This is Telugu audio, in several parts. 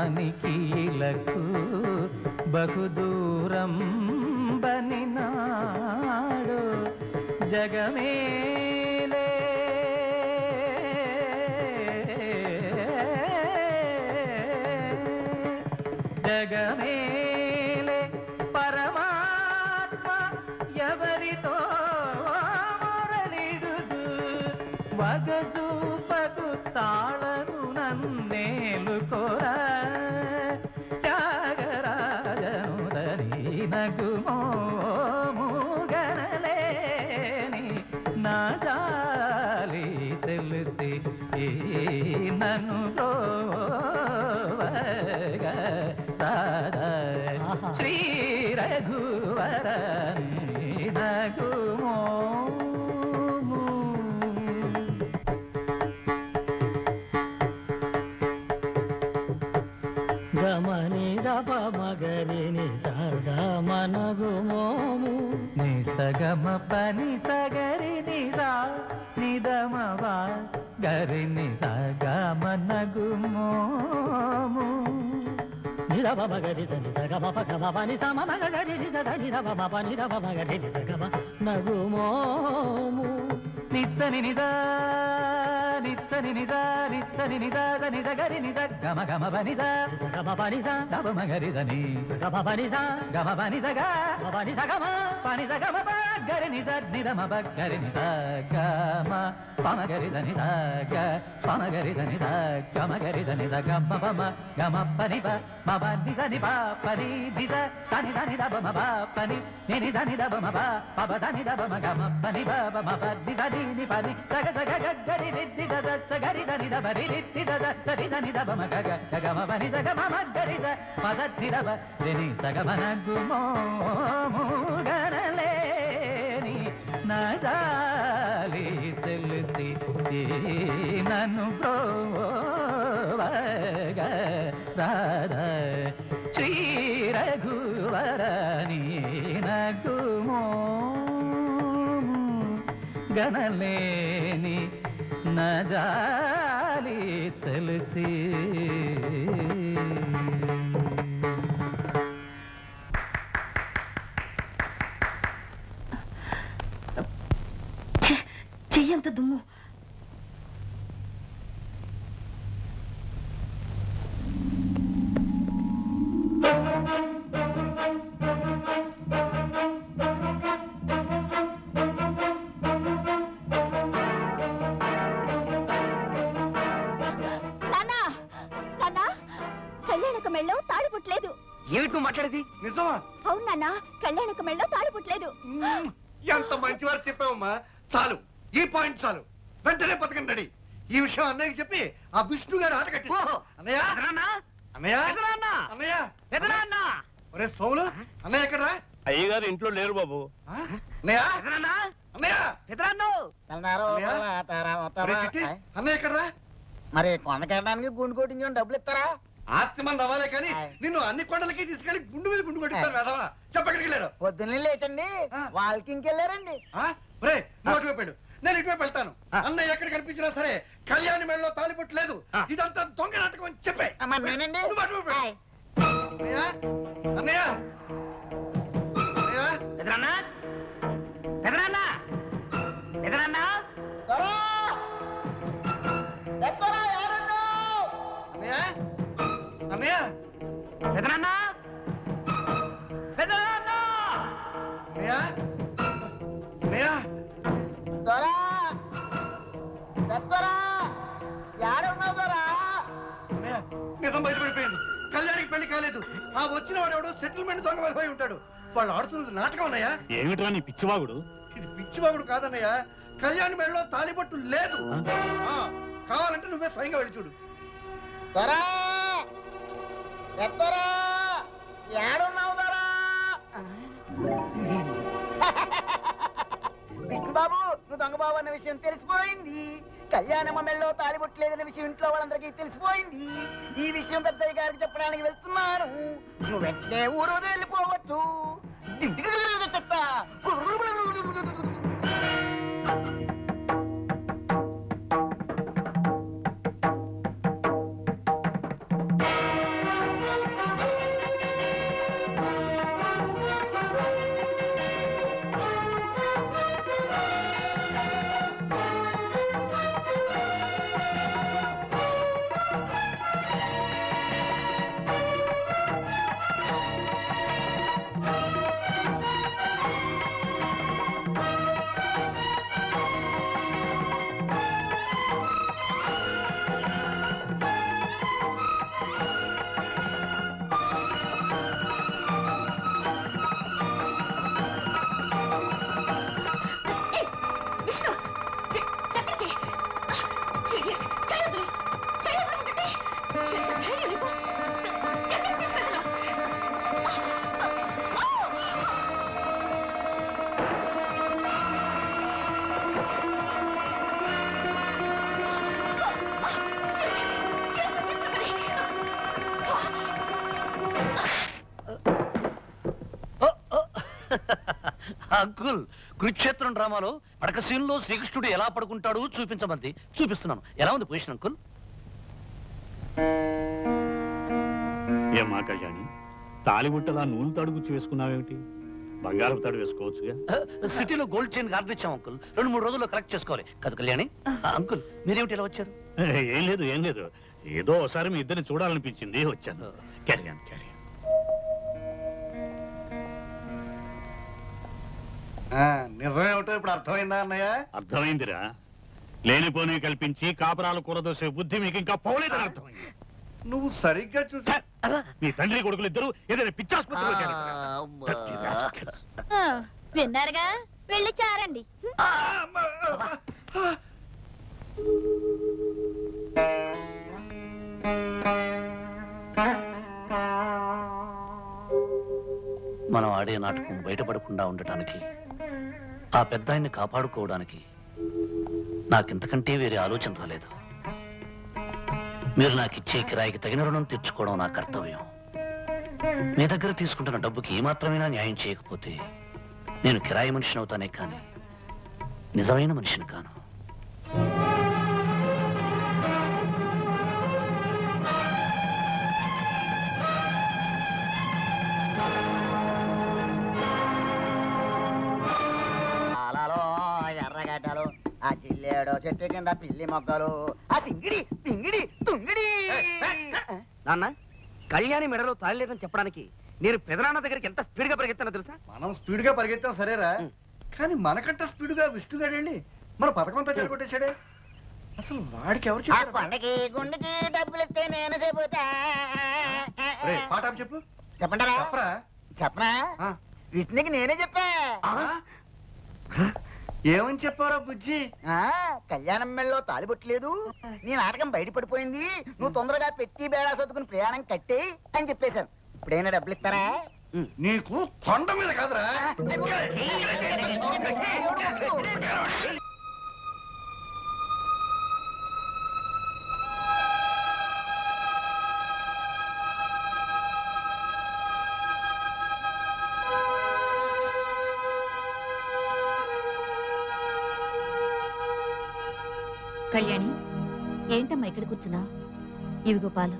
అనికీలకు బహుదూరం బనినాడు జగమేలే జగమేలే పరమాత్మ ఎవరితో మొరలిడుదు వగజూపకు తాళను నన్నేలు కోర త్యాగరాజనుదని నగుమోముగనలేని నా జాలి తెలిసి నన్ను శ్రీ రఘువర నగుమోము గమని రప మగరిని సగమనగుమోము నిసగమ పని సగరి నిసా నిదమవా గరిని సగమనగుమోము నిరవ మగరి సని సగమ పగమ పని సమ మగరి నిజ నిరవ పని రవ మగరి సగమ నగుమోము నిస్సని నిజ నిత్సని నిజ నిత్సని నిజ నిజ గరి నిజ గమ గమ పని సగమ పని సగమ మగరి సని సగమ పని సగమ పని సగ పని సగమ పని సగమ గరి నిజ నిరమ గరి నిజ గమ పమగరి సని సగ పమగరి సని సగమ గరి సని సగమ పమ గమ పని ప మమ నిజ నిప పని నిజ తని దని దబ మబ పని నిని దని దబ మబ పబ దని దబ మగమ పని బబ మబ నిజ ని పని సగ సగ గరి నిది దద సగరి దని దబ రి నిది దద సరి దని దబ మగ గమ పని సగ మమ గరి ద పద ని దబ ని సగమ నగుమో గనలేని నా జాలి తెలిసి నన్ను బ్రోవగ రాధ శ్రీ రఘువరని నగుమోము గనలేని నా జాలి తెలిసి చెయ్యంత దుమ్ము కళ్యాణక మెళ్ళో తాళి పుట్టలేదు. ఏమిటి మాట్లాడేది? నిజమా? అవును నాన్న, కళ్యాణక మెళ్ళో తాళి పుట్టలేదు. ఎంత మంచివారు చెప్పావమ్మా. చాలు, ఈ పాయింట్ చాలు. వెంటనే పథకం రెడీ. ఈ విషయం అన్నయ్యకి చెప్పి ఆ విష్ణు గారు ఆట కట్టి అన్నయ్య అన్నయ్య అన్నయ్య ఒరే సోములు, అన్నయ్య ఎక్కడ? అయ్యగారు ఇంట్లో లేరు బాబు. అన్నయ్య అన్నయ్య అన్నయ్య ఎక్కడ? మరి కొండకెళ్ళడానికి గుండు కొట్టించని డబ్బులు ఇస్తారా? ఆస్తి మంది అవ్వాలే కానీ నిన్ను అన్ని కొండలకి తీసుకెళ్లి గుండు మీద గుండు కొట్టిస్తారు వేదవా. చెప్పక్కడికి వెళ్ళాడు. పొద్దున్నే లేచండి, వాళ్ళకి ఇంకెళ్ళారండి. నువ్వు అటువైపు వెళ్ళు, నేను ఇటువైపు వెళ్తాను. అన్నయ్య ఎక్కడ కనిపించినా సరే కళ్యాణి మెడలో తాళిబొట్టు లేదు, ఇదంతా దొంగ నాటకం అని చెప్పే. నేనండి. అన్నయ్య అన్నయ్య ఎదురన్నా ఎదురన్నా ఎదురన్నా అన్నయ్య ఎదురన్నా ఎదురన్నా అన్నయ్య అన్నయ్య దొరా చెప్తారా ఏడున్నావు దొరా? అన్నయ్య నిజం బయటపడిపోయింది. కళ్యాణికి పెళ్లి కాలేదు. ఆ వచ్చిన వాడు ఎవడో సెటిల్మెంట్ దొంగ వెళ్ళిపోయి ఉంటాడు. వాళ్ళు ఆడుతున్నది నాటకం అన్నయ్య. ఏమిట్రా నీ పిచ్చివాగుడు? ఇది పిచ్చివాగుడు కాదన్నయ్య, కళ్యాణి మెడలో తాళిబొట్టు లేదు. కావాలంటే నువ్వే స్వయంగా వెళ్ళి చూడు. దొరా చెప్తారా ఏడున్నావు దొరా? విష్ణుబాబు, నువ్వు దొంగబాబు అన్న విషయం తెలిసిపోయింది. కళ్యాణమ్మ మెళ్ళో తాళిబొట్టలేదన్న విషయం ఇంట్లో వాళ్ళందరికీ తెలిసిపోయింది. ఈ విషయం పెద్దయ్య గారికి చెప్పడానికి వెళ్తున్నాను. నువ్వు వెంటనే ఊరు వెళ్ళిపోవచ్చు. చెప్తా అంకుల్, కురుక్షేత్రం డ్రామాలో పడక సీన్లో శ్రీకృష్ణుడు ఎలా పడుకుంటాడు చూపించమంది. చూపిస్తున్నాను. ఎలా ఉంది పొజిషన్ అంకుల్? ఏమా కళ్యాణి, తాలిబుట్టలా నూనె తాడు గుచ్చి వేసుకున్నావేమిటి? బంగారం తాడు వేసుకోవచ్చుగా. సిటీలో గోల్డ్ చైన్ ఆర్డర్ ఇచ్చాం అంకుల్. 2-3 రోజుల్లో కరెక్ట్ చేసుకోవాలి కదా కళ్యాణి? అంకుల్, మీరేమిటి ఇలా వచ్చారు? ఏం లేదు, ఏం లేదు. ఏదో ఒకసారి మీ ఇద్దరిని చూడాలనిపించింది, వచ్చాను. క్యారియన్ క్యారియన్. నిజమేమిటో ఇప్పుడు అర్థమైందా అన్నయ్య? అర్థమైందిరా. లేనిపోని కల్పించి కాపురాలు కూరదోసే బుద్ధి మీకు ఇంకా పోలేదని అర్థమైంది. నువ్వు సరిగ్గా చూసా. మీ తండ్రి కొడుకులు ఇద్దరు ఏదైనా పిచ్చాసుపత్రిలో చేరారు. విన్నారుగా, వెళ్ళి చారండి. మనం ఆడే నాటకం బయటపడకుండా ఉండటానికి, ఆ పెద్ద ఆయన్ని కాపాడుకోవడానికి నాకింతకంటే వేరే ఆలోచన రాలేదు. మీరు నాకిచ్చే కిరాయికి తగిన రుణం తీర్చుకోవడం నా కర్తవ్యం. మీ దగ్గర తీసుకుంటున్న డబ్బుకి ఏమాత్రమైనా న్యాయం చేయకపోతే నేను కిరాయి మనిషిని అవుతానే కానీ నిజమైన మనిషిని కాను. ఎర్రగడ్డలు, ఆ జిల్లేడో చెట్టు కింద పిల్లి మొక్కలు, ఆ సింగిడి పింగిడి తుంగిడి. నాన్న, కళ్యాణి మెడలో తాళలేదని చెప్పడానికి నేను పెదనాన్న దగ్గరికి ఎంత స్పీడ్ గా పరిగెత్తానో తెలుసా? మనం స్పీడ్ గా పరిగెత్తాం సరేరా, కానీ మనకంటే స్పీడ్ గా విష్ణుగాడండి మన పథకంతో చెడగొట్టేశాడే. అసలు వాడికి ఎవరు చెప్పారు? కొండకి గుండెకి డబ్బులు ఇస్తే నేను చెబుతా. పాట చెప్పు. చెప్పంటారా? చెప్పరా. చెప్పనా? విష్ణుకి నేనే చెప్పా. ఏమని చెప్పారా బుజ్జి? కళ్యాణం మెళ్ళలో తాలిబొట్టలేదు, నీ నాటకం బయటపడిపోయింది, నువ్వు తొందరగా పెట్టి బేడా సర్దుకుని ప్రయాణం కట్టే అని చెప్పేశాను. ఇప్పుడైనా డబ్బులు ఇస్తారా? నీకు తొండ మీద కాదురా. కళ్యాణి, ఏంటమ్మా ఇక్కడ కూర్చున్నా? ఇవిగో పాలు.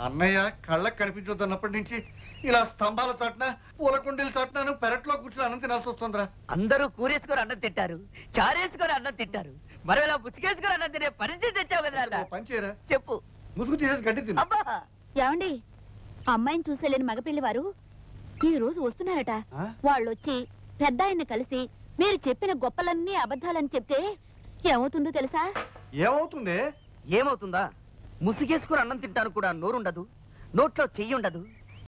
అన్నయ్య కళ్ళకు కనిపించొద్దన్నప్పటి నుంచి ఇలా స్తంభాల చాటున పూల కుండీల చాటున పెరట్లో కూర్చుని అన్నం తినాల్సి వస్తుందిరా. అందరూ కూరేసుకొని అన్నం తింటారు, చారేసుకొని అన్నం తింటారు, మరి ఇలా ముసుగేసుకొని అన్నం తినే పరిస్థితి తెచ్చావు కదా. పని చేయరా, చెప్పు. ముసుగు తీసేసి గడ్డి తిను. ఏమండి, అమ్మాయిని చూసేలేని మగపిల్లి వారు ఈ రోజు వస్తున్నారట. వాళ్ళొచ్చి పెద్ద ఆయన్ని కలిసి మీరు చెప్పిన గొప్పలన్నీ అబద్ధాలని చెప్తే ఏమవుతుందో తెలుసా? ఏమవుతుంది? ఏమవుతుందా? ముసుగేసుకుని అన్నం తింటారు కూడా నోరుండదు, నోట్లో చెయ్యి ఉండదు,